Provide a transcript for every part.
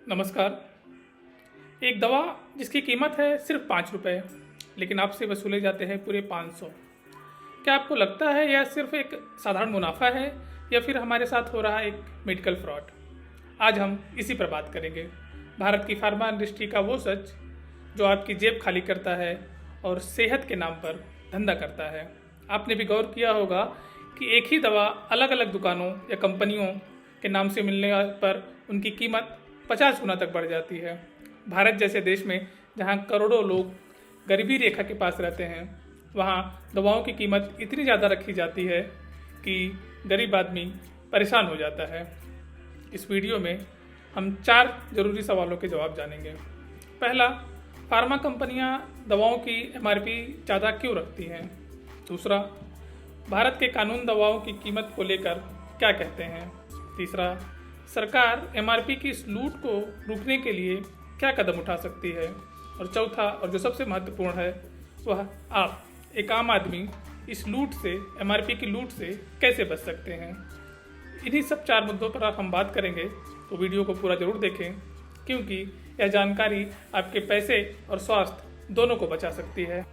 नमस्कार। एक दवा जिसकी कीमत है सिर्फ 5 रुपये, लेकिन आपसे वसूले जाते हैं पूरे 500। क्या आपको लगता है यह सिर्फ एक साधारण मुनाफा है या फिर हमारे साथ हो रहा एक मेडिकल फ्रॉड? आज हम इसी पर बात करेंगे। भारत की फार्मा इंडस्ट्री का वो सच जो आपकी जेब खाली करता है और सेहत के नाम पर धंधा करता है। आपने भी गौर किया होगा कि एक ही दवा अलग अलग दुकानों या कंपनियों के नाम से मिलने पर उनकी कीमत 50 गुना तक बढ़ जाती है। भारत जैसे देश में जहां करोड़ों लोग गरीबी रेखा के पास रहते हैं, वहां दवाओं की कीमत इतनी ज़्यादा रखी जाती है कि गरीब आदमी परेशान हो जाता है। इस वीडियो में हम 4 ज़रूरी सवालों के जवाब जानेंगे। पहला, फार्मा कंपनियां दवाओं की MRP ज़्यादा क्यों रखती हैं? दूसरा, भारत के कानून दवाओं की कीमत को लेकर क्या कहते हैं? तीसरा, सरकार MRP की इस लूट को रोकने के लिए क्या कदम उठा सकती है? और चौथा, और जो सबसे महत्वपूर्ण है, वह आप एक आम आदमी इस लूट से, MRP की लूट से कैसे बच सकते हैं। इन्हीं सब 4 मुद्दों पर हम बात करेंगे, तो वीडियो को पूरा जरूर देखें, क्योंकि यह जानकारी आपके पैसे और स्वास्थ्य दोनों को बचा सकती है।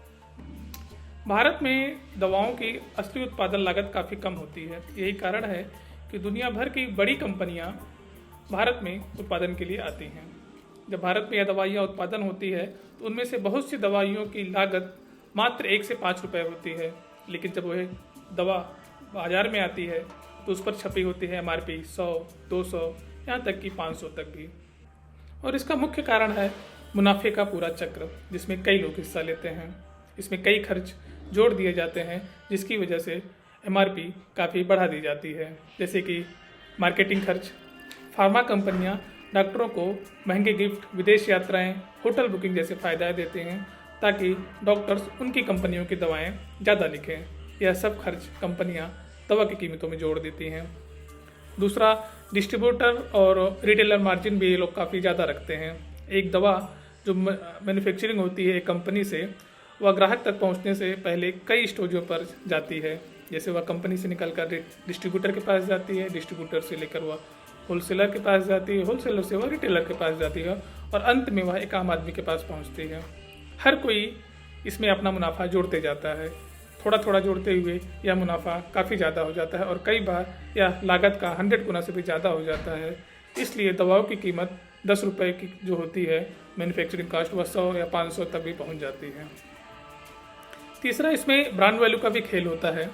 भारत में दवाओं की असली उत्पादन लागत काफ़ी कम होती है। यही कारण है कि दुनिया भर की बड़ी कंपनियां भारत में उत्पादन के लिए आती हैं। जब भारत में यह दवाइयाँ उत्पादन होती है तो उनमें से बहुत सी दवाइयों की लागत मात्र 1 से 5 रुपये होती है, लेकिन जब वह दवा बाजार में आती है तो उस पर छपी होती है MRP 100, 200, यहाँ तक कि 500 तक भी। और इसका मुख्य कारण है मुनाफे का पूरा चक्र, जिसमें कई लोग हिस्सा लेते हैं। इसमें कई खर्च जोड़ दिए जाते हैं, जिसकी वजह से MRP काफ़ी बढ़ा दी जाती है, जैसे कि मार्केटिंग खर्च। फार्मा कंपनियां डॉक्टरों को महंगे गिफ्ट, विदेश यात्राएं, होटल बुकिंग जैसे फ़ायदे देते हैं ताकि डॉक्टर्स उनकी कंपनियों की दवाएं ज़्यादा लिखें। यह सब खर्च कंपनियां दवा की कीमतों में जोड़ देती हैं। दूसरा, डिस्ट्रीब्यूटर और रिटेलर मार्जिन भी ये लोग काफ़ी ज़्यादा रखते हैं। एक दवा जो मैन्युफैक्चरिंग होती है एक कंपनी से, वह ग्राहक तक पहुंचने से पहले कई स्टेजों पर जाती है। जैसे वह कंपनी से निकल कर डिस्ट्रीब्यूटर के पास जाती है, डिस्ट्रीब्यूटर से लेकर वह होलसेलर के पास जाती है, होलसेलर से वह रिटेलर के पास जाती है और अंत में वह एक आम आदमी के पास पहुंचती है। हर कोई इसमें अपना मुनाफा जोड़ते जाता है। थोड़ा थोड़ा जोड़ते हुए यह मुनाफा काफ़ी ज़्यादा हो जाता है और कई बार यह लागत का 100 गुना से भी ज़्यादा हो जाता है। इसलिए दवाओं की कीमत 10 रुपये की जो होती है मैन्युफैक्चरिंग कास्ट, वह 100 या 500 तक भी पहुँच जाती है। तीसरा, इसमें ब्रांड वैल्यू का भी खेल होता है।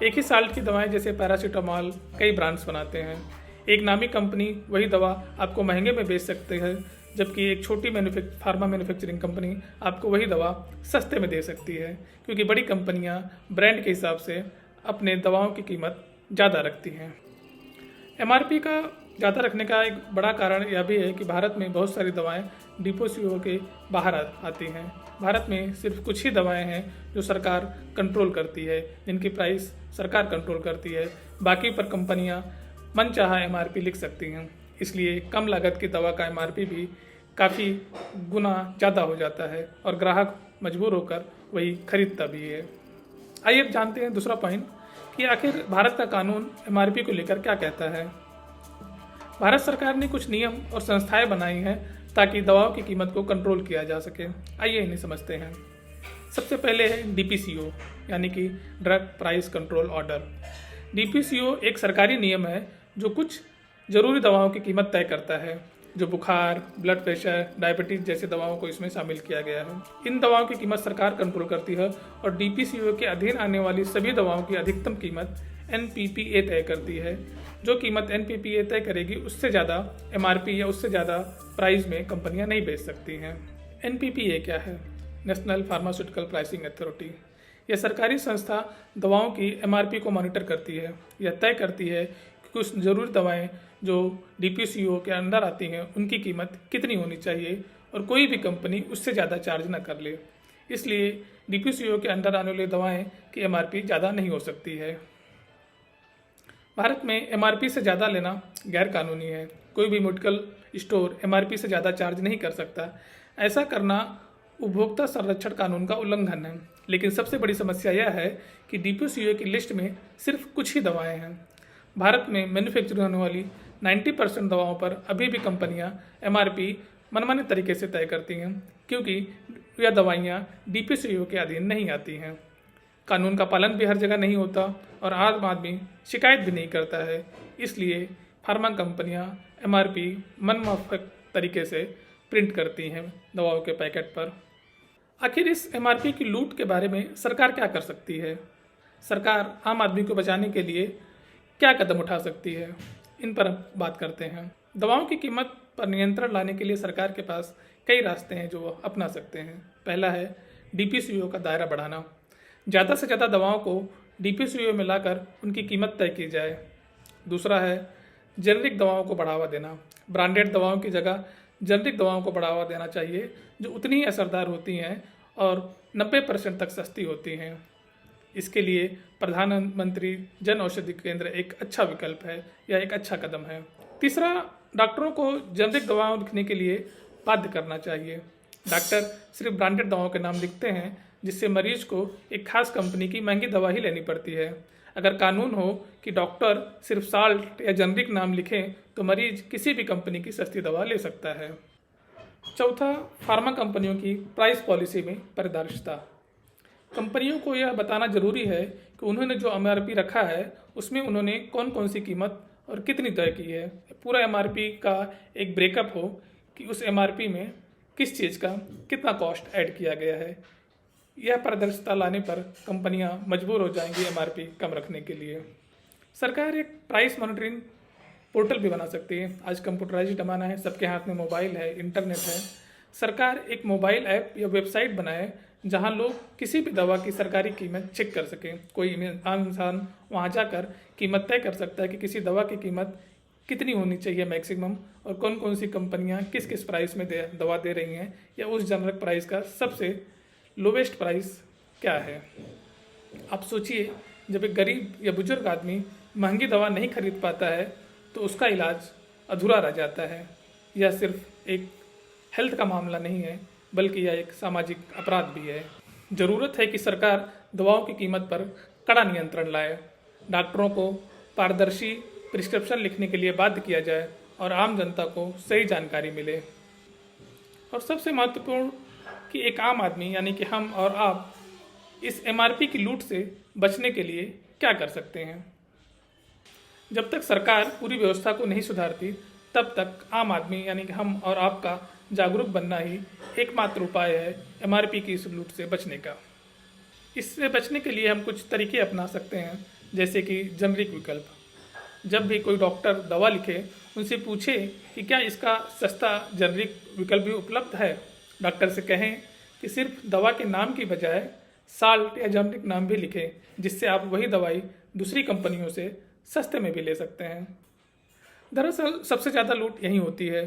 एक ही साल्ट की दवाएं जैसे पैरासीटामॉल कई ब्रांड्स बनाते हैं। एक नामी कंपनी वही दवा आपको महंगे में बेच सकती है, जबकि एक छोटी फार्मा मैन्युफैक्चरिंग कंपनी आपको वही दवा सस्ते में दे सकती है, क्योंकि बड़ी कंपनियां ब्रांड के हिसाब से अपने दवाओं की कीमत ज़्यादा रखती हैं। MRP का ज़्यादा रखने का एक बड़ा कारण यह भी है कि भारत में बहुत सारी दवाएं DPCO के बाहर आती हैं। भारत में सिर्फ कुछ ही दवाएं हैं जो सरकार कंट्रोल करती है, जिनकी प्राइस सरकार कंट्रोल करती है। बाकी पर कंपनियां मनचाहा MRP लिख सकती हैं, इसलिए कम लागत की दवा का MRP भी काफ़ी गुना ज़्यादा हो जाता है और ग्राहक मजबूर होकर वही खरीदता भी है। आइए अब जानते हैं दूसरा पॉइंट कि आखिर भारत का कानून MRP को लेकर क्या कहता है। भारत सरकार ने कुछ नियम और संस्थाएं बनाई हैं ताकि दवाओं की कीमत को कंट्रोल किया जा सके। आइए इन्हें समझते हैं। सबसे पहले है DPCO, यानी कि drug price control order. DPCO एक सरकारी नियम है जो कुछ ज़रूरी दवाओं की कीमत तय करता है, जो बुखार, ब्लड प्रेशर, डायबिटीज़ जैसे दवाओं को इसमें शामिल किया गया है। इन दवाओं की कीमत सरकार कंट्रोल करती है और DPCO के अधीन आने वाली सभी दवाओं की अधिकतम कीमत NPPA तय करती है। जो कीमत NPPA तय करेगी उससे ज़्यादा MRP या उससे ज़्यादा प्राइस में कंपनियां नहीं बेच सकती हैं। NPPA क्या है? National pharmaceutical pricing authority. यह सरकारी संस्था दवाओं की MRP को मॉनिटर करती है। यह तय करती है कि कुछ ज़रूरी दवाएं जो DPCO के अंदर आती हैं उनकी कीमत कितनी होनी चाहिए और कोई भी कंपनी उससे ज़्यादा चार्ज न कर ले। इसलिए DPCO के अंदर आने वाली दवाएं की MRP ज़्यादा नहीं हो सकती है। भारत में MRP से ज़्यादा लेना गैर कानूनी है। कोई भी मेडिकल स्टोर MRP से ज़्यादा चार्ज नहीं कर सकता। ऐसा करना उपभोक्ता संरक्षण कानून का उल्लंघन है। लेकिन सबसे बड़ी समस्या यह है कि DPCO की लिस्ट में सिर्फ कुछ ही दवाएं हैं। भारत में मैन्युफैक्चर होने वाली 90% दवाओं पर अभी भी कंपनियां MRP मनमाने तरीके से तय करती हैं, क्योंकि यह दवाइयां DPCO के अधीन नहीं आती हैं। कानून का पालन भी हर जगह नहीं होता और आम आदमी शिकायत भी नहीं करता है। इसलिए फार्मा कंपनियां MRP मनमाफक तरीके से प्रिंट करती हैं दवाओं के पैकेट पर। आखिर इस MRP की लूट के बारे में सरकार क्या कर सकती है? सरकार आम आदमी को बचाने के लिए क्या कदम उठा सकती है? इन पर बात करते हैं। दवाओं की कीमत पर नियंत्रण लाने के लिए सरकार के पास कई रास्ते हैं जो वो अपना सकते हैं। पहला है DPCO का दायरा बढ़ाना। ज़्यादा से ज़्यादा दवाओं को DPCO में लाकर उनकी कीमत तय की जाए। दूसरा है जेनरिक दवाओं को बढ़ावा देना। ब्रांडेड दवाओं की जगह जेनरिक दवाओं को बढ़ावा देना चाहिए, जो उतनी ही असरदार होती हैं और 90% तक सस्ती होती हैं। इसके लिए प्रधानमंत्री जन औषधि केंद्र एक अच्छा विकल्प है या एक अच्छा कदम है। तीसरा, डॉक्टरों को जेनरिक दवाओं लिखने के लिए बाध्य करना चाहिए। डॉक्टर सिर्फ ब्रांडेड दवाओं के नाम लिखते हैं, जिससे मरीज को एक खास कंपनी की महंगी दवा ही लेनी पड़ती है। अगर कानून हो कि डॉक्टर सिर्फ साल्ट या जेनरिक नाम लिखें, तो मरीज किसी भी कंपनी की सस्ती दवा ले सकता है। चौथा, फार्मा कंपनियों की प्राइस पॉलिसी में पारदर्शिता। कंपनियों को यह बताना जरूरी है कि उन्होंने जो MRP रखा है उसमें उन्होंने कौन कौन सी कीमत और कितनी तय की है। पूरा MRP का एक ब्रेकअप हो कि उस MRP में किस चीज़ का कितना कॉस्ट ऐड किया गया है। यह पारदर्शिता लाने पर कंपनियां मजबूर हो जाएंगी MRP कम रखने के लिए। सरकार एक प्राइस मॉनिटरिंग पोर्टल भी बना सकती है। आज कंप्यूटराइज्ड ज़माना है, सबके हाथ में मोबाइल है, इंटरनेट है। सरकार एक मोबाइल ऐप या वेबसाइट बनाए जहां लोग किसी भी दवा की सरकारी कीमत चेक कर सकें। कोई आम इंसान वहां जाकर कीमत तय कर सकता है कि किसी दवा की कीमत कितनी होनी चाहिए मैक्सिमम, और कौन कौन सी कंपनियां किस किस प्राइस में दवा दे रही हैं, या उस जनरल प्राइस का सबसे लोवेस्ट प्राइस क्या है। आप सोचिए, जब एक गरीब या बुजुर्ग आदमी महंगी दवा नहीं खरीद पाता है तो उसका इलाज अधूरा रह जाता है। यह सिर्फ एक हेल्थ का मामला नहीं है, बल्कि यह एक सामाजिक अपराध भी है। ज़रूरत है कि सरकार दवाओं की कीमत पर कड़ा नियंत्रण लाए, डॉक्टरों को पारदर्शी प्रिस्क्रिप्शन लिखने के लिए बाध्य किया जाए और आम जनता को सही जानकारी मिले। और सबसे महत्वपूर्ण कि एक आम आदमी यानी कि हम और आप इस MRP की लूट से बचने के लिए क्या कर सकते हैं। जब तक सरकार पूरी व्यवस्था को नहीं सुधारती, तब तक आम आदमी यानी कि हम और आपका जागरूक बनना ही एकमात्र उपाय है MRP की इस लूट से बचने का। इससे बचने के लिए हम कुछ तरीके अपना सकते हैं, जैसे कि जेनरिक विकल्प। जब भी कोई डॉक्टर दवा लिखे, उनसे पूछे कि क्या इसका सस्ता जेनरिक विकल्प भी उपलब्ध है। डॉक्टर से कहें कि सिर्फ दवा के नाम की बजाय साल्ट या जेनरिक नाम भी लिखें, जिससे आप वही दवाई दूसरी कंपनियों से सस्ते में भी ले सकते हैं। दरअसल सबसे ज़्यादा लूट यही होती है।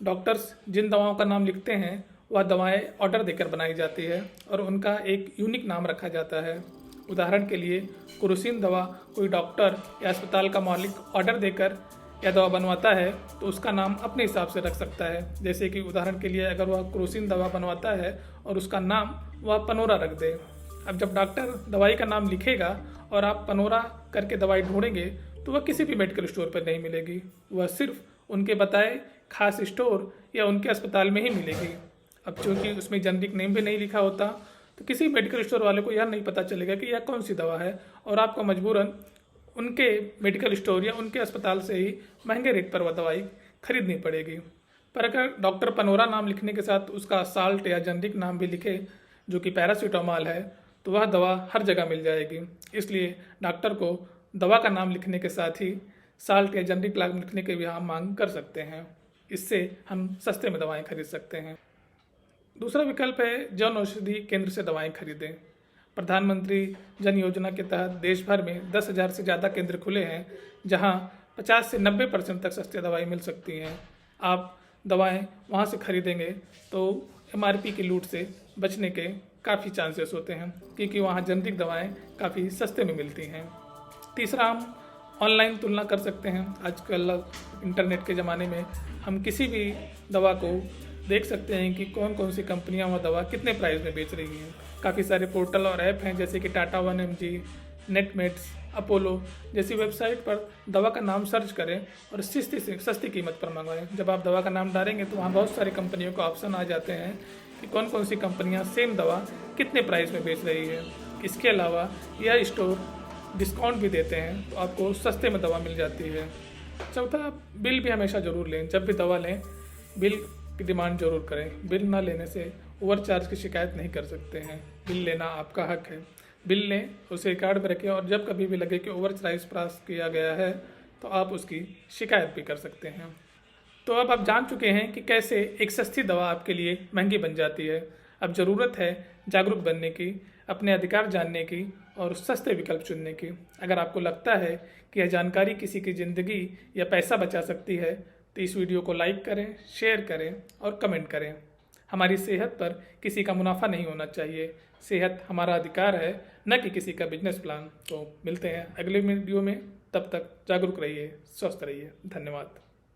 डॉक्टर्स जिन दवाओं का नाम लिखते हैं वह दवाएं ऑर्डर देकर बनाई जाती है और उनका एक यूनिक नाम रखा जाता है। उदाहरण के लिए क्रोसिन दवा कोई डॉक्टर या अस्पताल का मालिक ऑर्डर देकर या दवा बनवाता है तो उसका नाम अपने हिसाब से रख सकता है। जैसे कि उदाहरण के लिए अगर वह क्रोसिन दवा बनवाता है और उसका नाम वह पनोरा रख दे। अब जब डॉक्टर दवाई का नाम लिखेगा और आप पनोरा करके दवाई ढूंढेंगे तो वह किसी भी मेडिकल स्टोर पर नहीं मिलेगी, वह सिर्फ उनके बताए खास स्टोर या उनके अस्पताल में ही मिलेगी। अब चूँकि उसमें जेनरिक नेम भी नहीं लिखा होता तो किसी मेडिकल स्टोर वाले को यह नहीं पता चलेगा कि यह कौन सी दवा है, और आपको मजबूरन उनके मेडिकल स्टोर या उनके अस्पताल से ही महंगे रेट पर वह दवाई खरीदनी पड़ेगी। पर अगर डॉक्टर पनोरा नाम लिखने के साथ उसका साल्ट या जेनरिक नाम भी लिखे, जो कि पैरासीटामोल है, तो वह दवा हर जगह मिल जाएगी। इसलिए डॉक्टर को दवा का नाम लिखने के साथ ही साल्ट या जेनरिक नाम लिखने की भी हम मांग कर सकते हैं। इससे हम सस्ते में दवाएं खरीद सकते हैं। दूसरा विकल्प है जन औषधि केंद्र से दवाएं खरीदें। प्रधानमंत्री जन योजना के तहत देश भर में 10,000 से ज़्यादा केंद्र खुले हैं, जहां 50 से 90% तक सस्ती दवाई मिल सकती हैं। आप दवाएं वहां से खरीदेंगे तो MRP की लूट से बचने के काफ़ी चांसेस होते हैं, क्योंकि वहाँ जेनरिक दवाएं काफ़ी सस्ते में मिलती हैं। तीसरा, हम ऑनलाइन तुलना कर सकते हैं। आजकल इंटरनेट के ज़माने में हम किसी भी दवा को देख सकते हैं कि कौन कौन सी कंपनियां वह दवा कितने प्राइस में बेच रही हैं। काफ़ी सारे पोर्टल और ऐप हैं, जैसे कि टाटा 1mg, नेटमेट्स, अपोलो जैसी वेबसाइट पर दवा का नाम सर्च करें और सस्ती कीमत पर मंगवाएं। जब आप दवा का नाम डालेंगे तो वहाँ बहुत सारी कंपनियों का ऑप्शन आ जाते हैं कि कौन कौन सी कंपनियाँ सेम दवा कितने प्राइस में बेच रही है। इसके अलावा यह स्टोर डिस्काउंट भी देते हैं, तो आपको सस्ते में दवा मिल जाती है। चौथा, बिल भी हमेशा ज़रूर लें। जब भी दवा लें बिल की डिमांड ज़रूर करें। बिल ना लेने से ओवर चार्ज की शिकायत नहीं कर सकते हैं। बिल लेना आपका हक है। बिल लें, उसे रिकॉर्ड में रखें और जब कभी भी लगे कि ओवर प्राइस किया गया है तो आप उसकी शिकायत भी कर सकते हैं। तो अब आप जान चुके हैं कि कैसे एक सस्ती दवा आपके लिए महंगी बन जाती है। अब ज़रूरत है जागरूक बनने की, अपने अधिकार जानने की और सस्ते विकल्प चुनने की। अगर आपको लगता है कि यह जानकारी किसी की ज़िंदगी या पैसा बचा सकती है तो इस वीडियो को लाइक करें, शेयर करें और कमेंट करें। हमारी सेहत पर किसी का मुनाफा नहीं होना चाहिए। सेहत हमारा अधिकार है, न कि किसी का बिजनेस प्लान। तो मिलते हैं अगले वीडियो में। तब तक जागरूक रहिए, स्वस्थ रहिए। धन्यवाद।